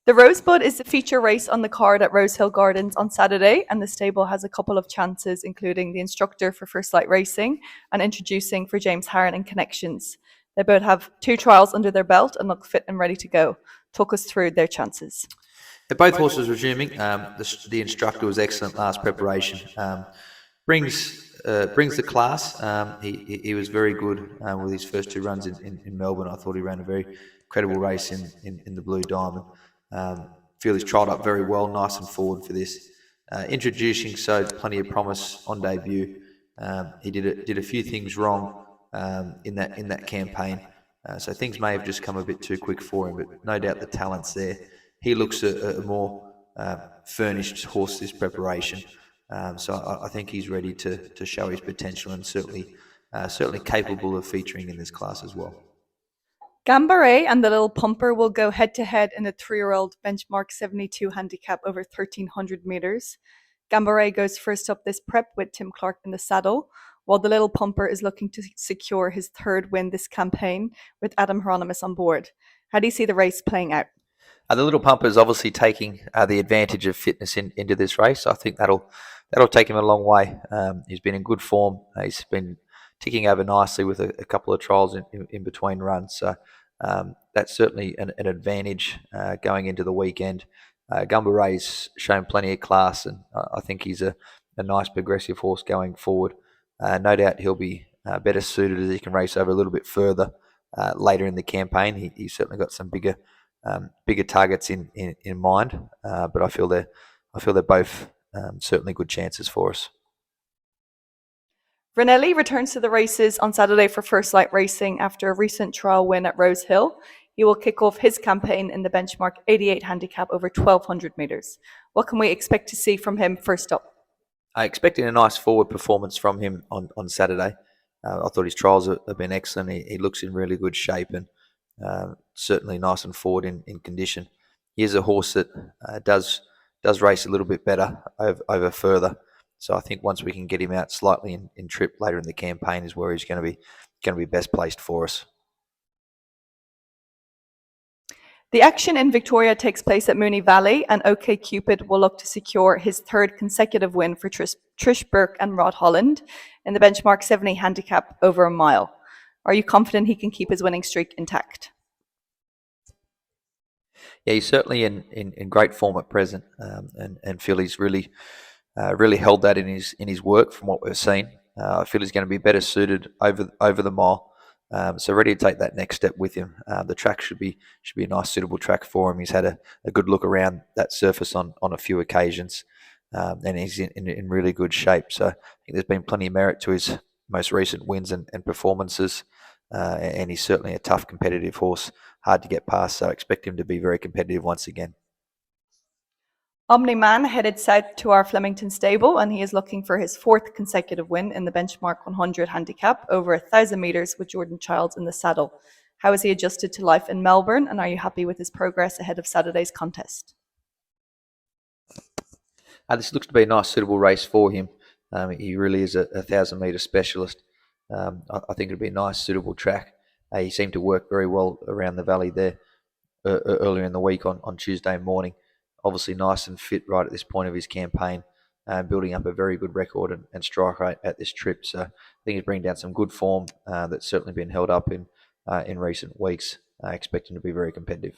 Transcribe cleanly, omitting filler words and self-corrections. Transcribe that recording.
The Rosebud is the feature race on the card at Rosehill Gardens on Saturday, and the stable has a couple of chances, including the instructor for First Light Racing and introducing for James Harron and Connections. They both have 2 trials under their belt and look fit and ready to go. Talk us through their chances. Both horses resuming. The instructor was excellent last preparation. Brings the class. He was very good with his first 2 runs in Melbourne. I thought he ran a very credible race in the Blue Diamond. Feel he's trialled up very well, nice and forward for this. Introducing showed plenty of promise on debut. He did a few things wrong in that campaign, so things may have just come a bit too quick for him. But no doubt the talent's there. He looks a more furnished horse this preparation. So I think he's ready to show his potential and certainly capable of featuring in this class as well. Gambaret and the Little Pumper will go head to head in a 3-year-old benchmark 72 handicap over 1,300 meters. Gambaret goes first up this prep with Tim Clark in the saddle, while the Little Pumper is looking to secure his 3rd win this campaign with Adam Hieronymus on board. How do you see the race playing out? The Little Pumper is obviously taking the advantage of fitness into this race. I think that'll take him a long way. He's been in good form. He's been ticking over nicely with a couple of trials in between runs. So that's certainly an advantage going into the weekend. Gambaret's shown plenty of class, and I think he's a nice progressive horse going forward. No doubt he'll be better suited as he can race over a little bit further later in the campaign. He's certainly got some bigger targets in mind, but I feel they're both certainly good chances for us. Ranelli returns to the races on Saturday for First Light Racing after a recent trial win at Rosehill. He will kick off his campaign in the benchmark 88 handicap over 1,200 meters. What can we expect to see from him first up? Expecting a nice forward performance from him on Saturday. I thought his trials have been excellent. He looks in really good shape and certainly nice and forward in condition. He is a horse that does race a little bit better over further. So I think once we can get him out slightly in trip later in the campaign is where he's going to be best placed for us. The action in Victoria takes place at Moonee Valley, and OK Cupid will look to secure his 3rd consecutive win for Trish Burke and Rod Holland in the benchmark 70 handicap over a mile. Are you confident he can keep his winning streak intact? Yeah, he's certainly in great form at present, and feel he's really held that in his work from what we've seen. I feel he's going to be better suited over the mile, so ready to take that next step with him. The track should be a nice suitable track for him. He's had a good look around that surface on a few occasions, and he's in really good shape. So I think there's been plenty of merit to his most recent wins and performances, and he's certainly a tough competitive horse, hard to get past, so I expect him to be very competitive once again. Omni-Man headed south to our Flemington stable, and he is looking for his 4th consecutive win in the benchmark 100 handicap over 1,000 meters with Jordan Childs in the saddle. How has he adjusted to life in Melbourne, and are you happy with his progress ahead of Saturday's contest? This looks to be a nice suitable race for him. He really is a 1,000-metre specialist. I think it'll be a nice suitable track. He seemed to work very well around the valley there earlier in the week on Tuesday morning. Obviously nice and fit right at this point of his campaign, building up a very good record and strike rate at this trip. So I think he's bringing down some good form that's certainly been held up in recent weeks. Expecting to be very competitive.